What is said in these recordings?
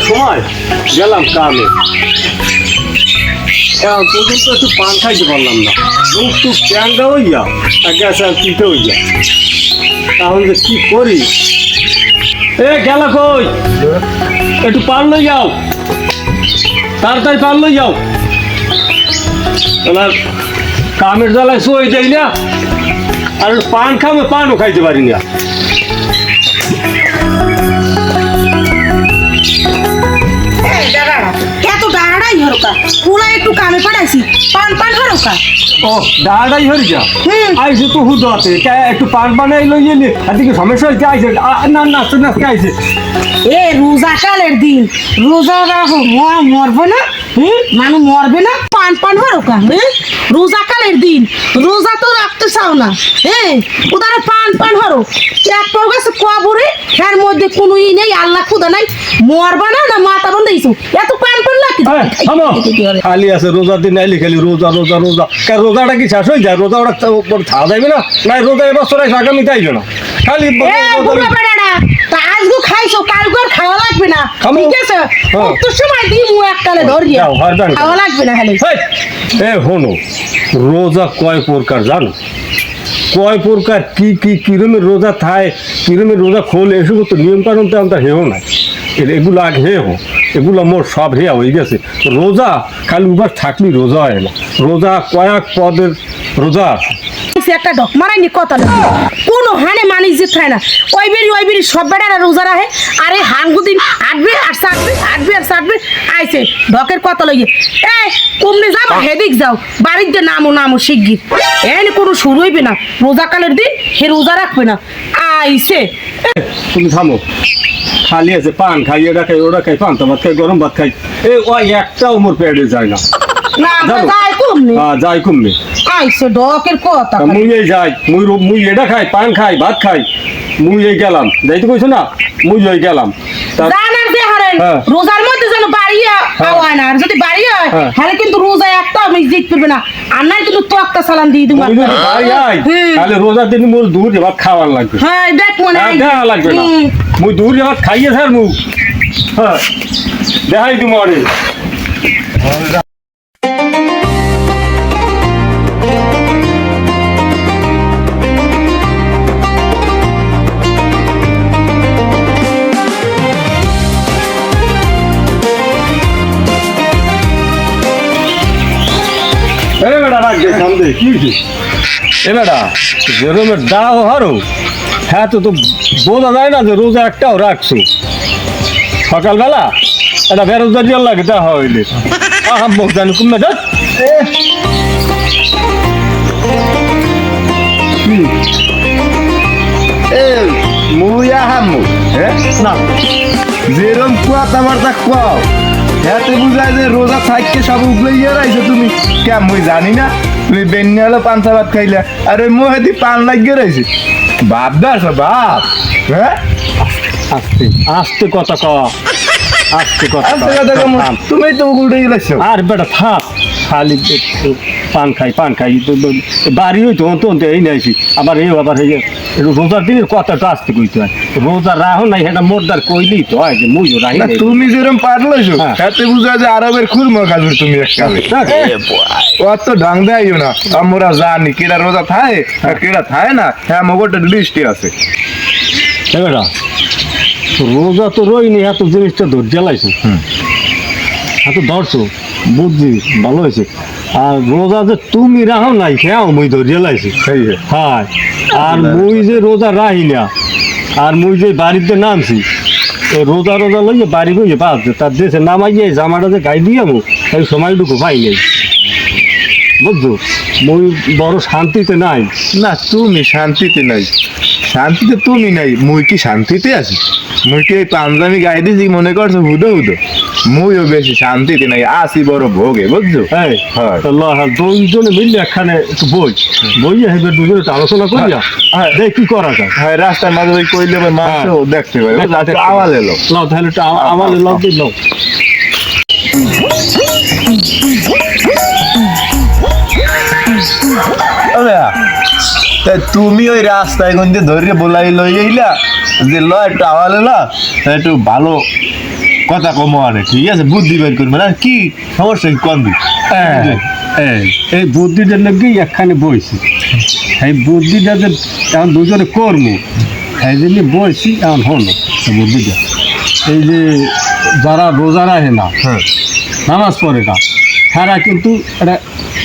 সময় গেলাম কামে, এখন পর্যন্ত একটু পান খাইতে পারলাম না, একটু প্যানটা হয়ে যা গ্যাস আর কিনতে হয়ে যা, তাহলে যে কি করি। এ গেল কই, একটু পান লই যাও, তাড়াতাড়ি পান লই যাও। ওনার কামের জ্বালায় সই যাই না, আর পান খামে পানও খাইতে পারি না। একটু কামে পাঠাইছি, পান পান হরকা। ও ডাড়াই হয়ে যা আইসে তো হুদ আছে, একটু পান বানাই লই এলি আজকে সমস্যা হয়েছে। আইসে না নাচতে নাচতে আইসে। এ রোজা কালের দিন, রোজা রাখো মরবে না, মানুষ মরবে না, পান পান হরকা। রোজা কালের দিন, রোজা তো রাখতে চাও না, ওদারে পান পান হরো। এক পাও গেছে কবরে, এর মধ্যে কোনো ই নেই, আল্লাহ খুদা নাই, মরবা না না মাথা বন্ধ দিয়েছো, এত পান পান লাগে। খালি আছে রোজার দিন আইলি খালি রোজা রোজা রোজা, রোজাটা কি শেষ হয়ে যায়? রোজা ওরা খাওয়া যাবে না, নাই রোজা এবছর আগামীতে আইবে না, খালি আজকে খাইছো কালকে আর খাওয়া লাগবে না, ঠিক আছে? তো সময় দিই মু একটালে ধরিয়ে খাওয়া লাগবে না খালি। এ হনো, রোজা কয় প্রকার জানো? কয় প্রকার, কি কি কিরমের রোজা থায়, কিরমের রোজা খোলে, এসব তো নিয়ম কানুন তো আমরা হেও নাই, এগুলো আগে হে হো, এগুলো মোর সব হেয়া হয়ে গেছে। রোজা খালি উবার থাকলি রোজা হয় না, রোজা কয়েক পদের রোজা আছে। একটা ডক মারাইনি কথা কোনো হানে মানি যে খায় না, ওই বেরি সব বেড়ারা রোজা রাখে। আরে হাঙ্গুদিন আটবে আর সাটবে, আটবে আর সাটবে, আইছে ডকের কথা লইয়ে। এ কমনে যাবো, হেদিক যাও, বাড়িতে নামো শিগগির, এনে কোনো শুরু হইবে না। রোজাকালের দিন হে রোজা রাখবে না, আইছে। তুমি থামো, খালি আছে পান খাই, এটা খাই ওটা খাই, পান্তা ভাত খাই, গরম ভাত খাই, ওই একটা উমর পেটে যায় না, যাই কমনি। আইছে ডকের কথা, মুই এই যাই, মুই এটা খাই, পান খাই, ভাত খাই, মুই এই গেলাম, যাইতে কইছো না, মুই ওই গেলাম। রোজার মধ্যে যেন বাড়িয়া হয় না, আর যদি বাড়িয়া হয় তাহলে কিন্তু রোজা একটা আমি জিত করবে না, আর নাই কিন্তু তক্তা সালাম দিয়ে দিব। তাহলে রোজার দিন মোর দূর ভাত খাওয়ার লাগবে, হ্যাঁ দেখ মনে লাগবে না, মুই দূর ভাত খাইয়ে স্যার মুখ, হ্যাঁ দেখাই তোমার। হ্যাঁ তো বোঝা যায় না যে রোজা একটাও রাখছো, সকালবেলা এটা বেরোজগারি লাগে তা হইলে আহাম্মক জানি কুমনা যা মুই আহাম্মু না যেরম কথাবার্তা কও এতে বুঝায় যে রোজা থাকতে সব উগলে রাইছো তুমি। কেন মুই জানি না তুমি বেন্নি হলো পান্তা ভাত খাইলা, আর ওই মুহেদি পান লাগিয়ে রয়েছে, বাপ দাস বাপ। হ্যাঁ আস্তে আস্তে কথা ক, আস্তে কথা, তুমি তো উল্টে গেছো। আর বেটা থাক, খালি পান খাই বাড়ি হইতো অন্ত এই নাইছি, আবার এই আবার রোজার দিনের কথাটা আসতে কইতে হয়, রোজা রাহো নাই সেটা মোরদার কইলেই তো হয় যে মুইও রাহি। তুমি যেরকম পারলেছো তাতে বুঝা যে আরবের খুরমা খাজুর তুমি এককালে অত ঢং দেয়ও না। আমরা জানি কেডা রোজা থায় আর কেডা থায় না, হ্যাঁ মগরটা লিস্টে আছে। বেটা রোজা তো রইনি, এত জিনিসটা ধৈর্য জ্বালাইছো, এত ধরছো বুঝছি ভালো হয়েছে। আর রোজা যে তুমি রাহো নাই খেয়াও মুই ধৈর্য জ্বালাইছি, হ্যাঁ। আর মুই যে রোজা রাহি না, আর মুই যে বাড়িতে নামছি রোজা লইয়ে বাড়ি গিয়ে বাঁচছে, তার দেশে নামাইয়ে জামাটা যে গাই দিয়ে আমু এই সময়টুকু পাই নেই, বুঝছো? মুই বড় শান্তিতে নাই। না তুমি শান্তিতে নাই, শান্তিতে তুমি নাই, মুই কি শান্তিতে আছি? মুই কি এই পাঞ্জাবি গাই দিয়েছি মনে করছো হুদো মুইও বেশি শান্তিতে নাই, আসি বড় ভোগে, বুঝছো? দুইজনে মিললে একখানে একটু বইয়া হেবে দুজনে আলোচনা করিয়া দেখ কি করা যায়। হ্যাঁ রাস্তার মাঝে ওই কইলে মাছ দেখতে পারে, আওয়াজ এলো তাহলে আওয়াজ এলো দিল। তাই তুমি ওই রাস্তায় গঞ্জে ধরে বলাই লই আইলা যে ল একটু আওয়াজ এলা একটু ভালো কথা কম আনে, ঠিক আছে, বুদ্ধি বের করবে না, কি সমস্যা কি কম দিই। এই বুদ্ধিটার লোকই একখানে বইছি, এই বুদ্ধিটা যে এখন দুজনে করবো এই জন্য বইছি। এখন হলো বুদ্ধিটা, এই যে যারা রোজা রাখে না, হ্যাঁ নামাজ পড়ে না, তারা কিন্তু এটা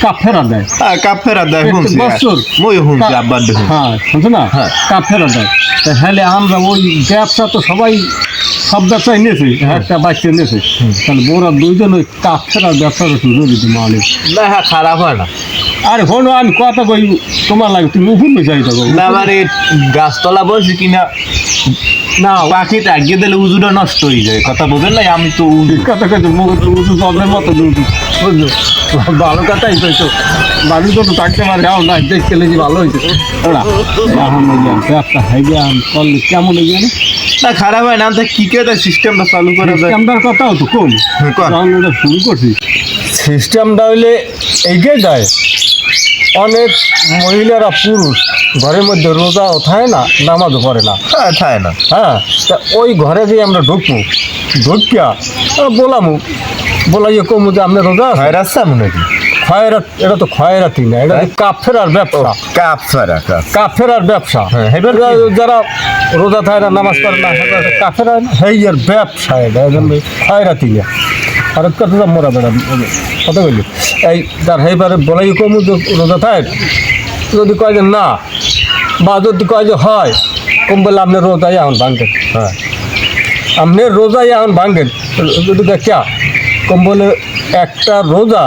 কাফেরা দেয়। কাপড়া দেয় শুনছি, বছর মই শুনছি আব্বার দেখুন। হ্যাঁ শুনছো না, হ্যাঁ। কাফেরা দেয়। তাহলে আমরা ওই ব্যবসা তো সবাই সব ব্যবসায় নিয়েছি, একটা বাচ্চা নিয়েছে, তাহলে ওরা দুইজন ওই কাফেরা ব্যবসাটা শুরু দিতে মালিক। না হ্যাঁ খারাপ হয় না। আরে হলো আমি কথা কই তোমার লাগে, তুমি উপর চাই থাকো না মানে গাছতলা বলছি কিনা না পাখিটা আগে দিলে উজুটা নষ্ট হয়ে যায়, কথা বোঝেন না, আমি তো কথা কইতো উঁচু জলের মতো দুটো বুঝলো, ভালো কথাই কইতো, মানুষ তো থাকতে পারে এখন না, দেখতে লেগে ভালো হয়েছে ওরা এখন ব্যবসা হয়ে গিয়ে করলে কেমন হয়ে গেলে না খারাপ হয় না। আমি কি করে সিস্টেমটা চালু করা যায়? সিস্টেমটার কথাও তো কম, কর। যখন এটা শুরু করছি সিস্টেমটা হইলে এইটাই দেয়, অনেক মহিলারা পুরুষ ঘরের মধ্যে রোজাও থাকে না, নামাজও পড়ে না, হ্যাঁ থাকে না। হ্যাঁ, তা ওই ঘরে যে আমরা ঢুকবো, ঢুকিয়া বলামু বলাইয়ে কমু যে আপনার রোজা আছে? হয় রাস্তা মনে কি খয়রাত, এটা তো খয়রাতি না, এটা কাফেরার ব্যবসা, কাপ ছাড়া কাপ। কাফেরার ব্যবসা। হ্যাঁ, এবার কি? যারা রোজা থাকে না, নামাজ পড়ে না, কাফেরা হেইয়ার ব্যবসা, এটা খয়রাতি না। আর কথা মোরা বেড়া কথা বলি এই তার হেইবারে বলাই কমু যে রোজা থাকে, যদি কয় যে না, বা যদি কয় যে হয় কম বলে আপনার রোজাই এখন ভাঙেন, হ্যাঁ আপনি রোজাই এখন ভাঙেন, যদি ক্যা কম বলে একটা রোজা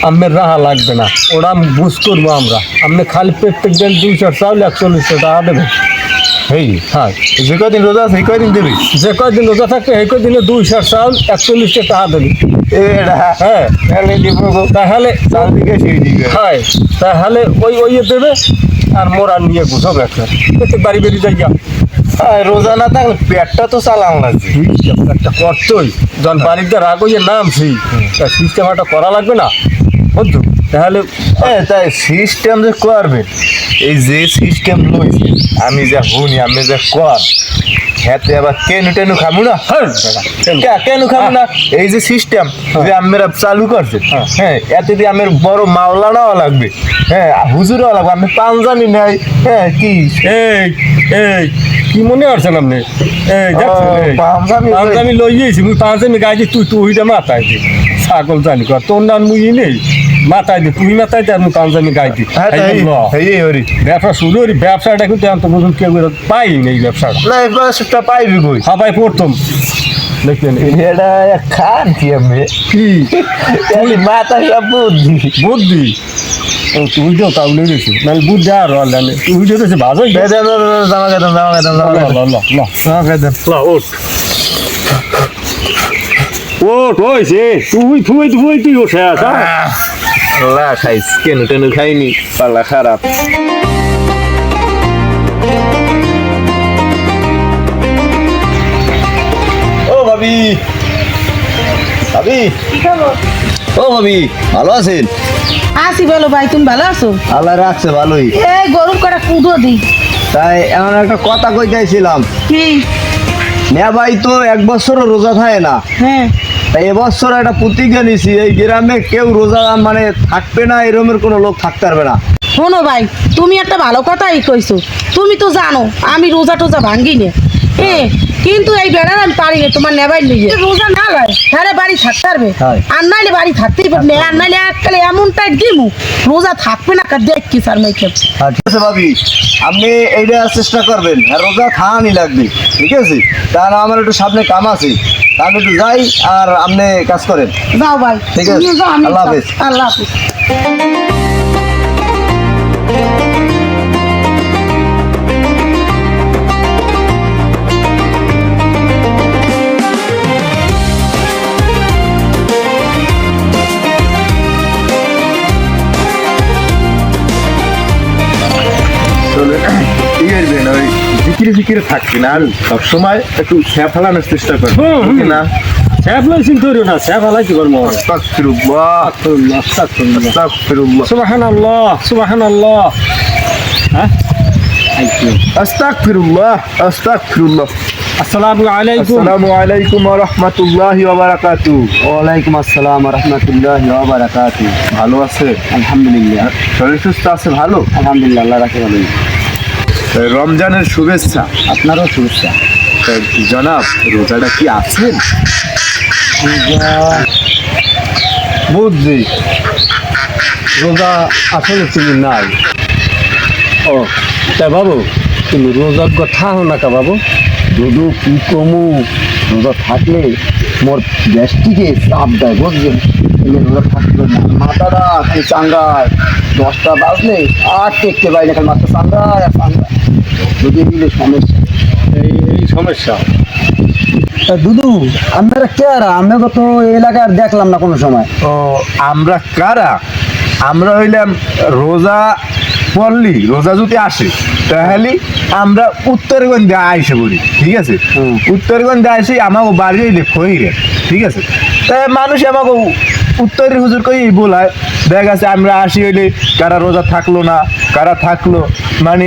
আপনার রাহা লাগবে না, ওরা বুঝ করবো আমরা, আপনি খালি প্রত্যেক দিন 200 চাউল 140 টাকা দেবেন। এই হ্যাঁ, যে কদিন রোজা আছে সেই কদিন দেবে যে কয়দিন রোজা থাকবে সেই কয়দিনে 200 চাউল 140 টাকা দেবেন। এটা হ্যাঁ, তাহলে দিব তাহলে চারদিকে সেই দিকে। হ্যাঁ, তাহলে ওই দেবে আর মোরা নিয়ে বুঝো ব্যবসা প্রত্যেক বাড়ি বেরিয়ে যাই গা। রোজা না থাকলে পেটটা তো চালানো লাগবে। একটা করতোই যখন বাড়িতে রাগ হয়ে নামছি, সিস্টেম একটা করা লাগবে না বুঝছো? তাহলে তাই সিস্টেম যে করবে, এই যে সিস্টেম লইছে আমি যা শুনি আমি যে কর খেতে আবার কেনু টেনু খাবো না, কেন খাবো না, এই যে সিস্টেম যে আমরা চালু করছে, হ্যাঁ এতে দিয়ে আমার বড় মাওলা নেওয়া লাগবে, হ্যাঁ হুজুরও লাগবে, আমি পাঞ্জাবি নাই, হ্যাঁ কি এই এই কি মনে করছেন আপনি? এই দেখছেন, এই পাঞ্জাবি পাঞ্জাবি লই গেছি মুই, পাঞ্জাবি গাইছি তুই ওইটা মাথায় দে, ছাগল জানি কর তোর নাম মুই নেই মাথায় দে, তুই মাথায় দে, আর মুই পাঞ্জাবি গাইছি। ব্যবসা শুরু করি, ব্যবসাটা কিন্তু এখন তো বুঝুন কেউ পাই নেই ব্যবসাটা, না এবার সেটা পাইবি কই, সবাই পড়তাম দেখলেন এটা খান কি আমি কি মাথা সব বুদ্ধি বুদ্ধি তুই তো তাও নিয়ে গেছি মানে বুদ্ধি আর হলে তুই তো ভালো জামা খেতাম জামা খেতাম জামা খেতাম জামা খেতাম ওট হয়েছে, তুই ওঠে আসা আল্লাহ খাইস কেন টেনু খাইনি, পাল্লা খারাপ। ও ভাবি, ভাবি, ও ভাবি ভালো আছেন? আসি বলো ভাই, তুমি ভালো আছো? আল্লাহ রাখছে ভালোই। এই গরুর কটা কুদো দি। তাই এমন একটা কথা কই চাইছিলাম, কি? না ভাই তো 1 বছরও রোজা থাকে না, হ্যাঁ, তাই এবছর একটা প্রতিজ্ঞা নিছি, এই গ্রামে কেউ রোজা মানে থাকবে না, এরমের কোনো লোক থাকতে পারবে না। শোনো ভাই, তুমি একটা ভালো কথাই কইছো, তুমি তো জানো আমি রোজা টোজা ভাঙ্গি নে, কিন্তু এই বেড়ার আমি পারি না তোমার নেবাই নিয়ে রোজা না লয়, হ্যাঁ বাড়ি থাকতে পারবে, হ্যাঁ। আর নাইলে বাড়ি থাকতেই পারবে না, আর নাইলে এককালে এমন টাইট দিমু রোজা থাকবে না, কার দেখ কি স্যার মেয়ে ঠিক আছে ভাবি, আপনি এইটা চেষ্টা করবেন, আর রোজা খাওয়ানি লাগবে, ঠিক আছে? তাহলে আমার একটু সামনে কাম আছে, তাহলে একটু যাই, আর আপনি কাজ করেন। যাও ভাই, ঠিক আছে, তুমিও যাও, আমিও আল্লাহ যাও। হাফেজ। আল্লাহ হাফেজ। ফিকিরে থাকছি না, আর সবসময় একটু খেয়া ফেলানোর চেষ্টা করেন না। স্যাপ লাইছেন তোর না, স্যাপ হালাইছি করবো। আস্তাগফিরুল্লাহ, আস্তাগফিরুল্লাহ। সুবহানাল্লাহ, সুবহানাল্লাহ। হ্যাঁ আস্তাগফিরুল্লাহ আস্তাগফিরুল্লাহ। আসসালামু আলাইকুম। আসসালামু আলাইকুম ওয়া রাহমাতুল্লাহি ওয়া বারাকাতুহু। ওয়ালাইকুম আসসালাম ওয়া রাহমাতুল্লাহি ওয়া বারাকাতুহু। ভালো আছে? আলহামদুলিল্লাহ। শরীর সুস্থ আছে? ভালো আলহামদুলিল্লাহ, আল্লাহ রাখে ভালো। রমজানের শুভেচ্ছা। আপনারও শুভেচ্ছা। জনাব, রোজাটা কি আছেন? বুঝছি, রোজা আসলে তুমি নাই। ও তা বাবু, তুমি রোজার কথা হো না কা বাবু? দুধু কি কমু, রোজা থাকলে মোর গ্যাস্ট্রিকে চাপ দেয়, বুঝছেন? এই যে রোজা থাকলে না মাথাটা খালি চাঙ্গায়, 10টা বাজলে আর টেকতে পারি না, খালি মাথা চাঙ্গায় আর চাঙ্গায়। যদি দিলে সমস্যা। এই সমস্যা। দুধু আপনারা কে আর আমরা তো এলাকার দেখলাম না কোনো সময়। ও, আমরা কারা? আমরা হইলাম রোজা পড়লি, রোজা যদি আসে তাহলে আমরা উত্তরগঞ্জে আইসে বলি, ঠিক আছে? উত্তরগঞ্জে আসি আমাকে বাড়ি হইলে খইরে, ঠিক আছে? তাই মানুষ আমাকে উত্তরের হুজুর কই বলায়, দেখা গেছে আমরা আসি হইলে কারা রোজা থাকলো না, কারা থাকলো, মানে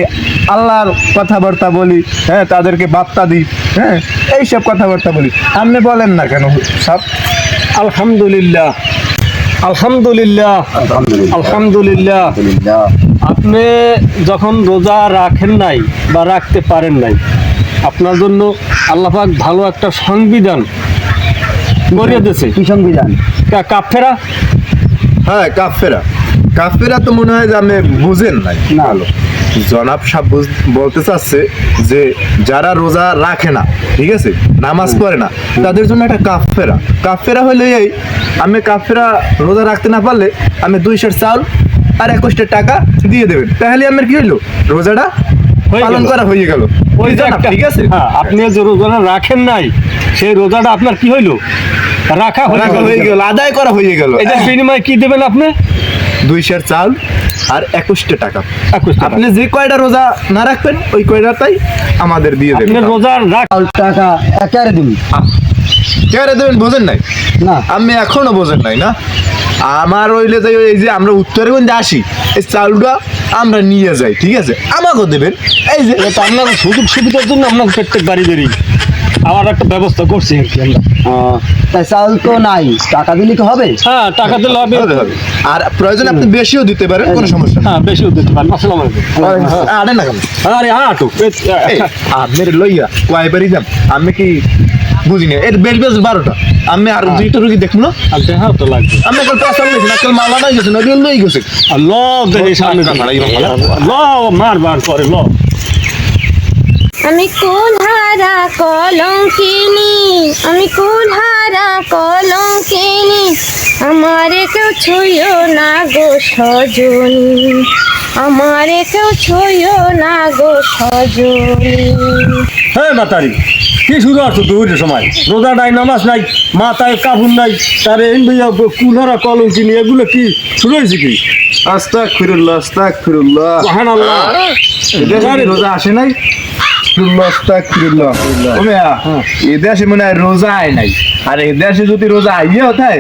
আল্লাহর কথাবার্তা বলি, হ্যাঁ, তাদেরকে বার্তা দিই, হ্যাঁ, এইসব কথাবার্তা বলি। আপনি বলেন না কেন সব? আলহামদুলিল্লাহ, আলহামদুলিল্লাহ, আলহামদুলিল্লাহ। আপনি যখন রোজা রাখেন নাই বা রাখতে পারেন নাই, আপনার জন্য আল্লাহ পাক ভালো একটা সংবিধান করিয়ে দিয়েছে। কি সংবিধান? কাফেরা। হ্যাঁ, কাফেরা। কাফেরা তো মনে হয় যে আপনি বুঝেন নাই। না। ভালো জনাব সাহেব বলতে চাচ্ছে যে যারা রোজা রাখে না, ঠিক আছে, নামাজ পড়ে না, তাদের জন্য একটা কাফেরা। কাফেরা হইলে এই, আমি কাফেরা রোজা রাখতে না পারলে আমি 2 সের চাউল আর 21 টাকা দিয়ে দেবেন, তাহলে আমার কি হইলো, রোজাটা হয়ে পালন গেল। করা হয়ে গেল। ওই যে জনাব, ঠিক আছে? হ্যাঁ, আপনি যে রোজাটা রাখেন নাই, সেই রোজাটা আপনার কি হইলো, রাখা রাখা হয়ে গেল, আদায় করা হয়ে গেল। এটার বিনিময়ে কি দেবেন আপনি? 2 সের চাউল আর 21 টাকা। 21 টাকা। আপনি যে কয়টা রোজা না রাখবেন ওই কয়টাই আমাদের দিয়ে আপনি দেবেন। রোজা রাখ। টাকা একারে দিন কেন দেবেন বোঝেন নাই? না। আমি এখনো বোঝেন নাই না? আমার হইলে যে এই যে আমরা উত্তরগঞ্জে আসি, এই চাউলটা আমরা নিয়ে যাই, ঠিক আছে, আমাকেও দেবেন। এই যে এটা আপনার সুযোগ সুবিধার জন্য আমরা প্রত্যেক বাড়ি বাড়ি আমার একটা ব্যবস্থা করছি আর কি আমরা। তাই চাউল তো নাই, টাকা দিলে তো হবে। হ্যাঁ, টাকা দিলে হবে। হবে, হবে। আর প্রয়োজন আপনি বেশিও দিতে পারেন, কোনো সমস্যা নেই। হ্যাঁ, বেশিও দিতে পারেন। আসসালামু আলাইকুম। আরে না কেন? আরে আটো আপনার লইয়া কয়বারই যাম, আমি কি বুঝিনি এর বেশ বেশ 12টা। আমি আর 2টা রুগী দেখুন না, হ্যাঁ তো লাগবে। আমি একটা পেশা লইছি না, কাল মালা নাই গেছে না, লই গেছে। ল দেখি সামনে ল মারবার করে ল। আমি কুলহারা কলঙ্কিনী, আমি কুলহারা কলঙ্কিনী, আমারে কেউ ছুঁয়ো না গো সজনী, আমারে কেউ ছুঁয়ো না গো সজনী। হ্যাঁ বাতারি, কি শুরু আছো দুপুরের সময়? রোজা নাই, নামাজ নাই, মাথায় কাপড় নাই, তার কুলহারা কলঙ্কিনী, এগুলো কি শুরু হয়েছে কি? আস্তাগফিরুল্লাহ আস্তাগফিরুল্লাহ। সুবহানাল্লাহ। এদেশে কি রোজা আসে নাই? আস্তাগফিরুল্লাহ। ও মেয়া, এদেশে মনে হয় রোজা আয় নাই। আর এদেশে যদি রোজা আইয়ে হয়,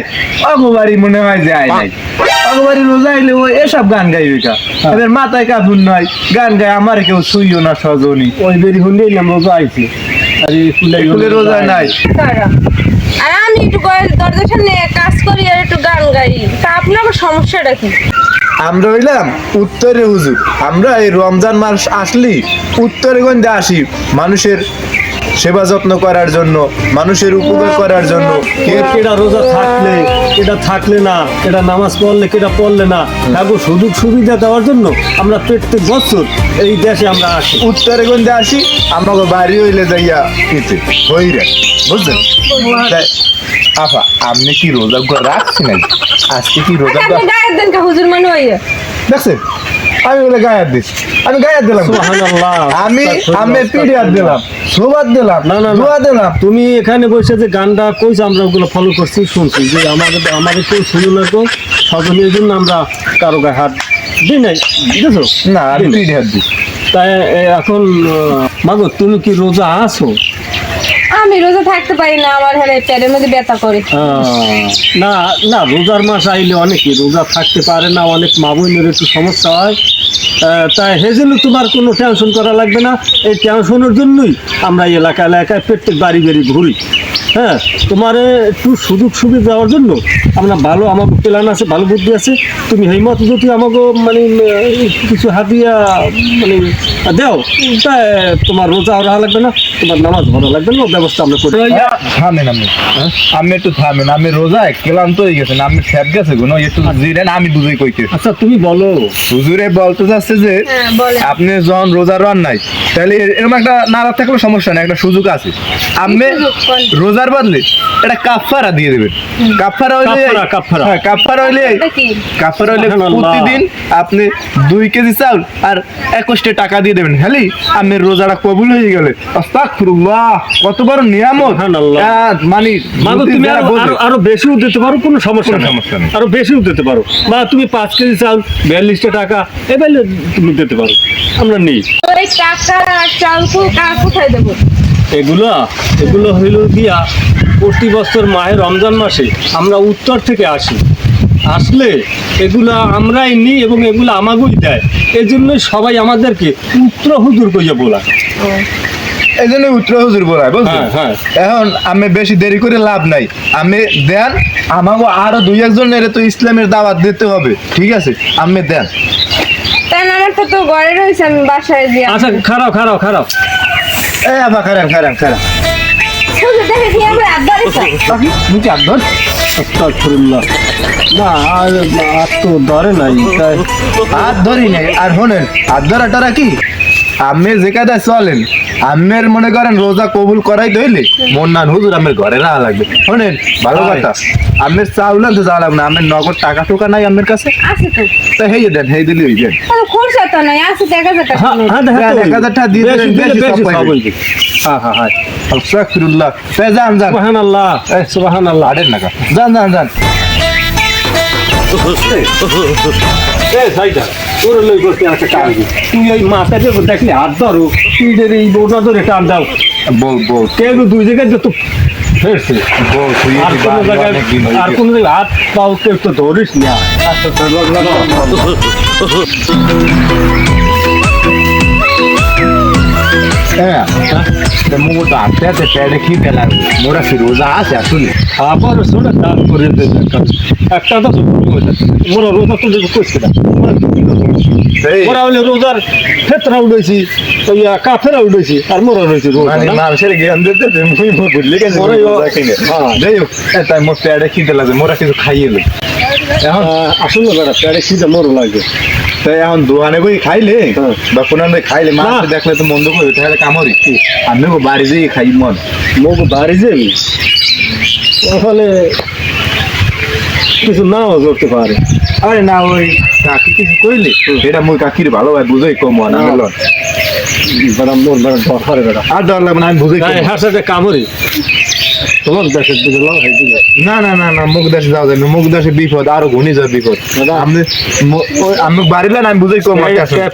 অগবাড়ি মনে হয় যে আয় নাই। অগবাড়ি রোজা আইলে ও এসব গান গাইবে কা, এদের মাথায় কাপড় নয়, গান গায় আমার কেউ ছুঁইও না সজনী। ওই বেরি হলে রোজা আইছে, আর এই এগুলো রোজা নাই। আর আমি একটু দরজার সামনে কাজ করি আর একটু গান গাই, তা আপনার সমস্যাটা কি? আমরা হইলাম উত্তরে হুজুর, আমরা এই রমজান মাস আসলি উত্তরগঞ্জে আসি মানুষের সেবা যত্ন করার জন্য, মানুষের উপকার করার জন্য। কেটা রোজা থাকলে, এটা থাকলে না, এটা নামাজ পড়লে, কেটা পড়লে না, তাকে সুযোগ সুবিধা দেওয়ার জন্য আমরা প্রত্যেক বছর এই দেশে আমরা আসি। উত্তরগঞ্জে আসি, আমাকে বাড়ি হইলে যাইয়া ইতে হইরে, বুঝলেন? তাই, আপা আপনি কি রোজা করে রাখছি নাই? আজকে কি রোজা আপনি গায়ের দেন কা হুজুর মনে হইয়া? দেখছেন? আমি বলে গায়ে হাত দিচ্ছি, আমি গায়ে হাত দিলাম। সুবহানাল্লাহ। আমি পিঠে হাত দিলাম, সোবাদ দিলাম, না, না, না। দোয়া দিলাম। তুমি এখানে বসে যে গানটা কইছো, আমরা ওগুলো ফলো করছি, শুনছি যে আমাদের কেউ শুনে না তো, সজনের জন্য আমরা কারো গায়ে হাত দিই নাই, বুঝেছো? না, আমি পিঠে হাত দিচ্ছি। তাই এখন মাগো, তুমি কি রোজা আছো? আমি রোজা থাকতে পারি না, আমার হলে পেটের মধ্যে ব্যথা করে। না না, রোজার মাস আইলে অনেকে রোজা থাকতে পারে না, অনেক মা বোনের একটু সমস্যা হয়। তাই সেজন্য তোমার কোনো টেনশন করা লাগবে না। এই টেনশনের জন্যই আমরা এলাকা এলাকায় প্রত্যেক বাড়ি বাড়ি ঘুরি। হ্যাঁ, তোমার একটু সুযোগ সুবিধা দেওয়ার জন্য আমরা ভালো, আমার প্ল্যান আছে, ভালো বুদ্ধি আছে। তুমি সেই মতো যদি আমাকে মানে কিছু হাতিয়া মানে দেও, তাই তোমার রোজা রাখা লাগবে না, তোমার নামাজ ভরা লাগবে না, ব্যবস্থা আমরা করি। থামেন আমি একটু থামেন, আমি রোজায় ক্লান্ত হয়ে গেছেন, আমি ফ্যাট গেছে কোনো একটু জিরেন, আমি বুঝেই কইতে। আচ্ছা তুমি বলো। হুজুরে বলতে চাচ্ছে যে হ্যাঁ, বলেন। আপনি যখন রোজা রান নাই, তাহলে এরকম একটা নারাজ থাকলে সমস্যা নেই, একটা সুযোগ আছে। আপনি সুযোগ? কোন? রোজার বদলে এটা কাফারা দিয়ে দেবেন। কাফারা হইলে কাফারা। হ্যাঁ, কাফারা হইলে এটা কি? কাফারা হইলে সুবহানাল্লাহ। প্রতিদিন আপনি 2 কেজি চাউল আর 21 টাকা দিয়ে দেবেন, খালি আমি রোজাটা কবুল হয়ে গেলে। আস্তাগফিরুল্লাহ, কত বড় নিয়ামত। সুবহানাল্লাহ। মানে মাগো তুমি যারা বোঝে। আরো বেশিও দিতে পারো, কোনো সমস্যা কোনো নেই, সমস্যা নেই। আরো বেশিও দিতে পারো। বা তুমি 5 কেজি চাল 42 টাকা এবার তুমি দিতে পারো, আমরা নিই। ওই টাকা আর চাল কোথায় দেবো? এগুলো হইল দিয়া প্রতি বছর মাহে রমজান মাসে আমরা উত্তর থেকে আসলে এগুলা আমরাই নিই এবং এগুলো আমাকেই দেয়। এই জন্যই সবাই আমাদেরকে উত্তর হুজুর কইয়া বলা। এই জন্য উত্তর হুজুর বলায়, বুঝছেন? হ্যাঁ। এখন আমি বেশি দেরি করে লাভ নাই, আমি দেন আমাকে আরো 2-1 তো ইসলামের দাওয়াত দিতে হবে, ঠিক আছে? আমি দেন। তাই না, আমার তো ঘরে রয়েছে, আমি বাসায় যাই। আচ্ছা খারাপ এই আবার খারাপ হুজুর দেখে কি আমার আব্বার ইচ্ছা? মুখে হাত ধর। আস্তাগফিরুল্লাহ। না আর তো ধরে নাই, তাই হাত ধরি নাই। আর শোনেন, হাত ধরাটা কি আমি যে কাদা চলেন, আমের মনে করেন রোজা কবুল করাই দইলে মন না হুজুর আমের ঘরে রাখা লাগবে। শোনেন, ভালো হয়। কথা, আমের চাউল আনতে যাওয়া লাগবে না, আমের নগদ টাকা টোকা নাই আমের কাছে, আছে তো। তাই হেই দেন, হেই দিলি ওই দেন। কোনো খরচা তো নাই, আছে 1000 টাকা। হ্যাঁ, হ্যাঁ, 1000 টাকা দিয়ে দিলেন, বেশি সব পাইবেন। বলছি। হ্যাঁ। আস্তাগফিরুল্লাহ। তাই যান। সুবহানাল্লাহ, সুবহানাল্লাহ। আড়েন না কা। যান। তোর লই করতে আছে কাজ। তুই ওই মাথাতে দেখলি হাত ধরো, পিঠের এই বোঝা ধরে টান দাও। বল কেউ 2 জায়গায় যত ফেরছে, বল তুই আর কোনো জায়গায় হাত পাও কেউ তো ধরিস না। হ্যাঁ, মোটা হাতে হাতে প্যাডে খিদে লাগবে, মোরা ফিরোজা আছে আসলে। আবার শোনে দান করে দেবে একটা তো মোরা রোজা তো করছে না। মোরা হলে রোজার ফেতরা উঠেছি, ওই কাফেরা উঠেছি, আর মোরা রয়েছে মানে মানুষের জ্ঞান দিতে মুই বুঝলি গেছে। যাই হোক, তাই মোর প্যাডে খিদে লাগবে, মোরা কিছু খাইয়ে লো। এখন আসলে বেড়া প্যারে খিদে মোরও লাগে। তাই এখন দোকানে বই খাইলে হ্যাঁ। বা কোনো খাইলে মাছ না। দেখলে তো মন্দ করে তাহলে কামড়ি। আমি বাড়ি যেয়ে খাই মন মুখ বাড়ি যাই, তাহলে কিছু নাও করতে পারে। আরে না, ওই কাকি কিছু কইলে এটা মুই কাকির ভালো ভাই বুঝাই কম না হলো বেড়া মোর বেড়া ডর করে বেড়া। আর ডর লাগবে না, আমি বুঝাই কম। হ্যাঁ সাথে কামড়ি তোমার দেশের দিকে লাও হাই দিকে। না মুখ দেশে যাওয়া যায় না, মুখ দেশে বিপদ, আরো ঘনি যায় বিপদ। আমি আমি বাড়িলেন আমি বুঝাই কম।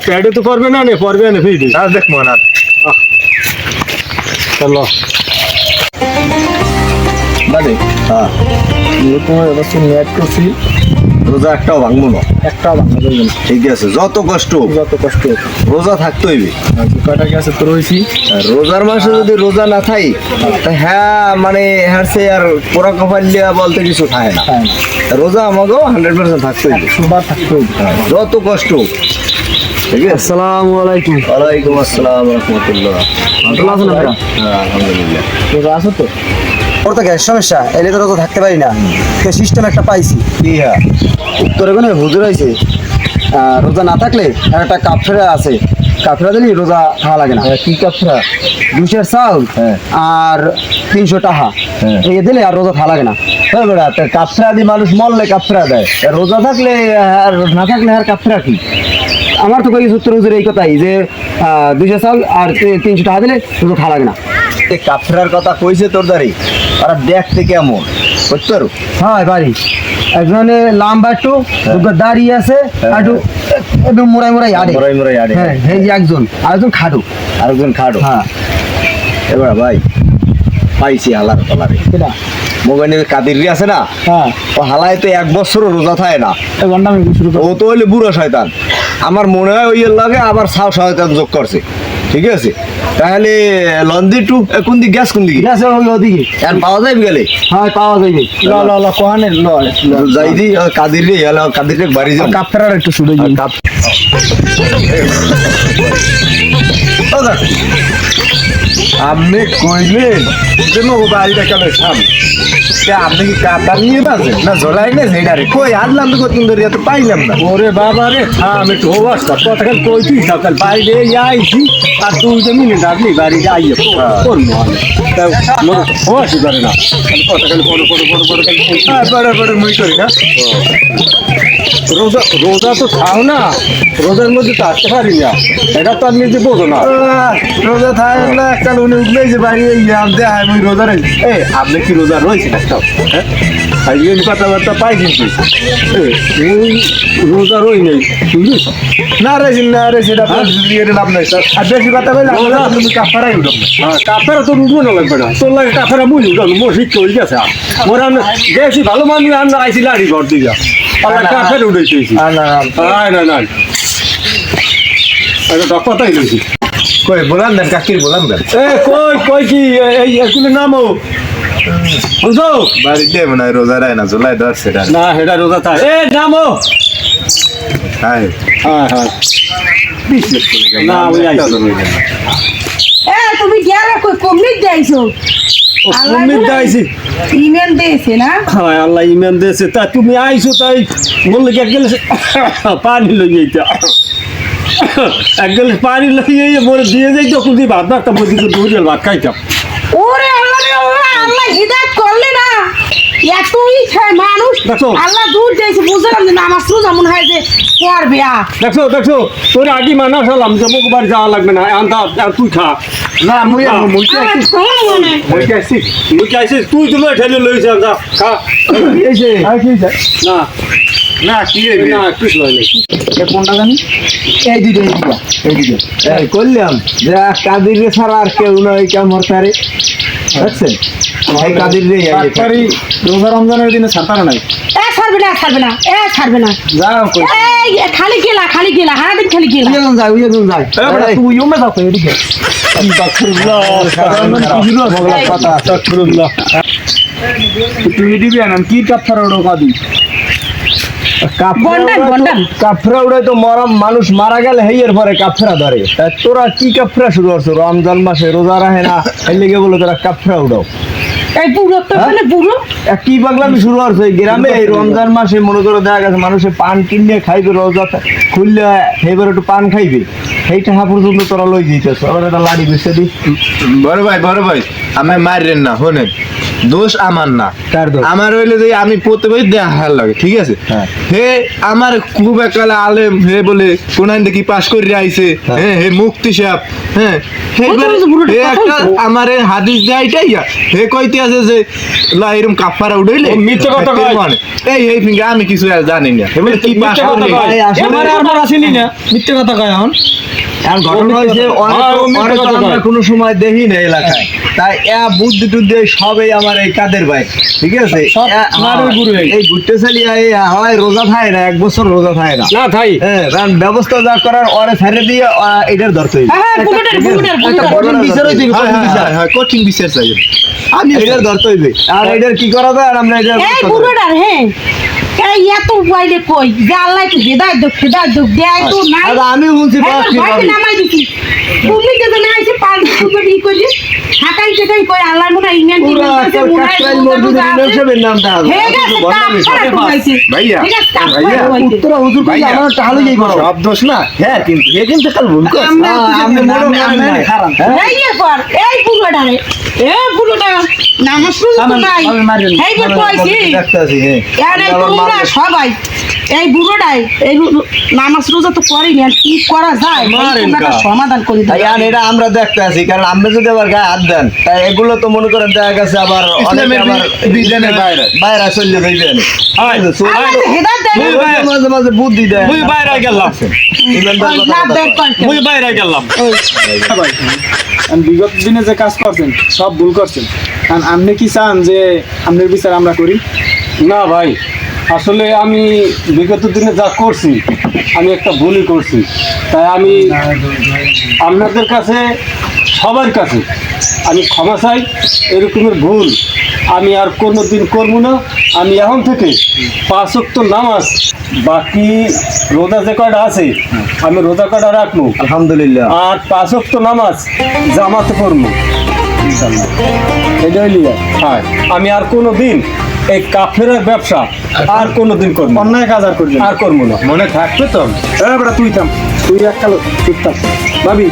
প্যাডে তো পারবে না, পারবে না ফিরি। আর দেখ মন আর চলো মানে হ্যাঁ এরকম এবছর নেট করছি, রোজা একটাও ভাঙবো না, একটাও ভাঙা যাবে না। ঠিক আছে, যত কষ্ট হোক, রোজা থাকতে হইবে। কয়টা গেছে তো রয়েছি, রোজার মাসে যদি রোজা না থাই, হ্যাঁ মানে হ্যাঁ সে আর পোড়া কপাল লিয়া বলতে কিছু খায় না। রোজা আমাকেও 100% থাকতে হইবে, সুবার থাকতে হইবে, যত কষ্ট হোক। ঠিক আছে। আসসালামু আলাইকুম। ওয়ালাইকুম আসসালাম রহমতুল্লাহ। ভালো আছেন আপনারা? হ্যাঁ আলহামদুলিল্লাহ। রোজা আছো তো? ওর তো গ্যাস সমস্যা, এলে তো রোজা থাকতে পারি না। সিস্টেম একটা পাইছি কি, হ্যাঁ উত্তরে কোনো হুজুর হয়েছে, রোজা না থাকলে আর একটা কাফেরা আছে, কাফেরা দিলি রোজা খাওয়া লাগে না। কি কাফেরা? 200 চাউল আর 300 টাকা এই দিলে আর রোজা খাওয়া লাগে না। বেড়া কাফেরা দিয়ে মানুষ মরলে কাফেরা দেয়, রোজা থাকলে আর না থাকলে আর কাফেরা কি? আমার তো কই সূত্র হুজুর এই কথাই যে 200 চাউল আর 300 টাকা দিলে রোজা খাওয়া লাগে না। কাফেরার কথা কইছে তোর দাঁড়ি, ওরা দেখতে কেমন বুঝতে পারো? হ্যাঁ বাড়ি একজনে লাম্বা একটু দাঁড়িয়ে আছে, একটু মোড়াই আড়ে, হ্যাঁ এই একজন, আরেকজন খাটো, হ্যাঁ এবার ভাই পাইছি হালার কলারে মোবাইলে কাদিরি আছে না হ্যাঁ ও হালায় তো 1 বছরও রোজা থাকে না এই ঘন্টা আমি শুরু ও তো হইলে বুড়ো শয়তান আমার মনে হয় ওই এর লাগে আবার সাও শয়তান যোগ করছে ঠিক আছে তাহলে লন্দি টু কোন দিক গ্যাস কোন দিকে ঠিক আছে ওই ওদিকে আর পাওয়া যাবে গেলে হ্যাঁ পাওয়া যাবে ল কোহানে ল যাই দি কাদিরি এলা কাদিরে বাড়ি যাও কাপ ফেরার একটু শুরু আর কাপ আপনি কইলেন যে মো বাড়িটা কেন সাম আপনি কি কাপড় নিয়ে বাজেন না ঝোলাই না সেটারে কই আনলাম তো কতদিন ধরে এত পাইলাম না ওরে বাবা রে আমি তো হওয়াস কতক্ষণ কইছি সকাল বাইরে আইছি আর তুই যে মিনিট আসলি বাড়ি আইয়ে কোন মনে হওয়াস করে না কতক্ষণ পরে পরে মুই করি না রোজা রোজা তো খাও না রোজার মধ্যে তো আসতে পারি না এটা তো আমি যে বোঝো না রোজা থাকে না কাল উনি উঠলে যে বাড়ি আনতে হয় মুই রোজা রয়েছি এই আপনি কি রোজা রয়েছে একটা হ্যাঁ এই কথাবার্তা পাই কিন্তু ওই রোজা রই নেই বুঝলি না রেছি না রে সেটা দিয়ে লাভ নাই স্যার আর বেশি কথা বলে তুমি কাপড়াই উঠব হ্যাঁ কাপড়া তো উঠবো না লাগবে না তোর লাগে কাপড়া বুঝলি মোর ঠিক হয়ে গেছে মোর আমি বেশি ভালো মানুষ আর না আইছি লাড়ি ঘর দিকে কাপড় উঠেছি না না না এটা কথাই লইছি কই বলান দেন কাকির বলান দেন এ কই কই কি এই এগুলো নামো বুঝছো বাড়িতে মনে হয় রোজা রায় না জুলাই 10 সেটা না এটা রোজা থাক এ নামো হ্যাঁ হ্যাঁ হ্যাঁ না ওই আইছি এ তুমি গেলে কই কমিট যাইছো কমিট যাইছি ইমেল দিয়েছে না হ্যাঁ আল্লাহ ইমান দিয়েছে তা তুমি আইছো তাই বললে কি এক গেলে পানি লই যাইতা এক গেলে পানি লই যাই মোর দিয়ে যাই তো কুদি ভাত একটা বদি তো দুই ভাত খাইতাম ওরে আল্লাহ রে আল্লাহ আল্লাহ হিদায়াত করলে না এতই মানুষ দেখো। আল্লাহ দূর দিয়েছে বুঝলাম যে নামাজ রোজা মনে হয় যে পড়বে দেখছো দেখছো তোর আগে মানা সালাম যে মুখ বাড়ি যাওয়া লাগবে না আনতা তুই খা না মুই মুই মুই চাইছিস তুই তুমি ঠেলে লইছ যা খা এসে না না কি না কিছু হয় না কোনটা জানি এই দুটো এই করলাম যে কাদির রে ছাড়া আর কেউ নয় কেমন তারে বুঝছেন ভাই কাদির রে তারপরে রোজা রমজানের দিনে ছাড়তার নাই ছাড়বে না ছাড়বে না ছাড়বে না যাও কই এই খালি গেলা হারাদিন খালি গেলা উইয়ে জন যায় তুই ইউমে যাও কই এদিকে তুই দিবি না কি কাপ ফেরাড়ো কাদি বন্ডান কাফরা উড়ে তো মরম মানুষ মারা গেলে হেয়ের পরে কাফরা ধরে তা তোরা কি কাফরা শুরু করছো রমজান মাসে রোজা রাখে না এর লেগে বলে তোরা কাফরা উড়াও এই পুরো তো মানে পুরো কি পাগলামি শুরু করছো এই গ্রামে এই রমজান মাসে মনে করো দেখা গেছে মানুষে পান কিনে খাইবে রোজা খুললে এবার একটু পান খাইবে সেইটা পর্যন্ত তোরা লই যেতেছ আবার একটা লাড়ি বেসে দি বড় ভাই আমি মারেন না শোনেন দোষ আমার না কার দোষ? আমার হইলে যে আমি প্রতিবার দেখা লাগে ঠিক আছে হ্যাঁ। হে আমার খুব একটা আলেম হে বলে কোনখান থেকে পাশ করে আইছে হ্যাঁ হে মুক্তি সাহেব হ্যাঁ হে ওই তো ওই যে বুড়োটা হে কথা একটা বলছে। আমার হাদিস দেয়টাই হে কইতে আছে যে লা এরকম কাফারা উড়াইলে ও মিথ্যে কথা কয়। এই ফিঙ্গা আমি কিছু আর জানি না হে বলে কি পাশ মিথ্যে কথা করে কয়। আমার আর আমার আসেনি না মিথ্যে কথা কয় এখন আর ঘটনা হয়েছে অনেক আমরা কোনো সময় দেখি না এলাকায় তাই বুদ্ধি টুদ্ধি সবই আমার এই কাদের ভাই ঠিক আছে সব আমারই গুরু এই। এই ঘুরতে চালিয়ে হয় রোজা থাকে না 1 বছর রোজা থাকে না না থাই হ্যাঁ কারণ ব্যবস্থা যা করার ওরে ছেড়ে দিয়ে এটার ধরতে হইবে হ্যাঁ বুড়োটার কঠিন বিচার হইতে হবে, কঠিন বিচার। কঠিন বিচার চাই আমি এটার ধরতে হইবে আর এটার কি করা যায় আর আমরা এটার এই বুড়োটার হ্যাঁ এই এত বাইরে কই যে আল্লাহ তো হেদায়েত দুঃখ দেয় তো নাই আর আমি শুনছি পাঁচটি বাইরে ভাবি। নামাই দিছি তুমি যদি না আইছে পাঁচ তুমি কি কইলি ঢাকাই সেটাই কই আল্লাহ মনে হয় ইমান পুরা তোর কাকরাইল মসজিদের ইমাম সাহেবের নাম দেওয়া আছে। হে গেছে কাপড় কমাইছে ভাইয়া, ঠিক আছে কাপড় ভাইয়া, কমাইছে উত্তর হুজুর কই ভাইয়া, আমার তাহলে যাই বড় সব দোষ না হ্যাঁ কিন্তু এ কিন্তু কাল ভুল করছে আমরা আপনি মনে আমি খারাপ এই যে পর এই বুড়োটারে এই বুড়োটা নামাজ শুরু আমার- নাই আমি মারি না। এই যে কইছি দেখতে আছি হ্যাঁ এনে তো আমরা সবাই এই বুড়োটাই এই নামাজ রোজা তো করিনি আর কি করা যায় মারেন তোমরা একটা কা। সমাধান করে তাই দিই আর এটা আমরা দেখতে আছি, কারণ আপনি যদি আবার গায়ে হাত দেন তাই এগুলো তো মনে করেন দেখা গেছে আবার অনেকে আবার বিধানের বাইরে চলে যাইবেন। আয়, আল্লাহ তো হেদায়েত দেয় না। মাঝে মাঝে বুদ্ধি দেয়। মুই বাইরে গেলাম ইমানদার ওই কথা লাভ দেয় বলে। কয়। মুই বাইরে গেলাম ভাই আমি বিগত দিনে যে কাজ করছেন সব ভুল করছেন, কারণ আপনি কি চান যে আপনার বিচার আমরা করি? না ভাই, আসলে আমি বিগত দিনে যা করছি আমি একটা ভুলই করছি, তাই আমি আপনাদের কাছে সবার কাছে আমি ক্ষমা চাই। এরকমের ভুল আমি আর কোনো দিন করবো না। আমি এখন থেকে 5 ওয়াক্ত নামাজ, বাকি রোজা যে কয়টা আছে আমি রোজা কয়টা রাখবো, আলহামদুলিল্লাহ। আর 5 ওয়াক্ত নামাজ জামাতে পড়বো। এটা হইলি হ্যাঁ, আমি আর কোনো দিন এই কাফেরের ব্যবসা আর কোনো দিন করবো না। অন্যায় কাজ আর করবেন আর করবো না। মনে থাকবে তো? বেটা তুই থাম, তুই এককাল চুপ থাক ভাবি,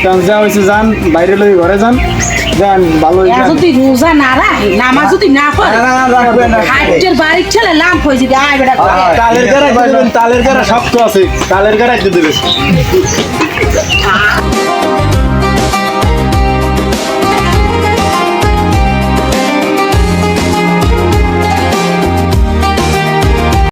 কারণ যা হয়েছে যান, বাইরে লই ঘরে যান, যান ভালো এরা যদি রোজা না রাখে নামাজ যদি না পড়ে রাখবে না। হাইটের বাড়ির ছেলে লাভ হয়ে যাবে আয় বেটা তালের গাড়া, তালের গাড়া শক্ত আছে, তালের গাড়া দিতে দেবে।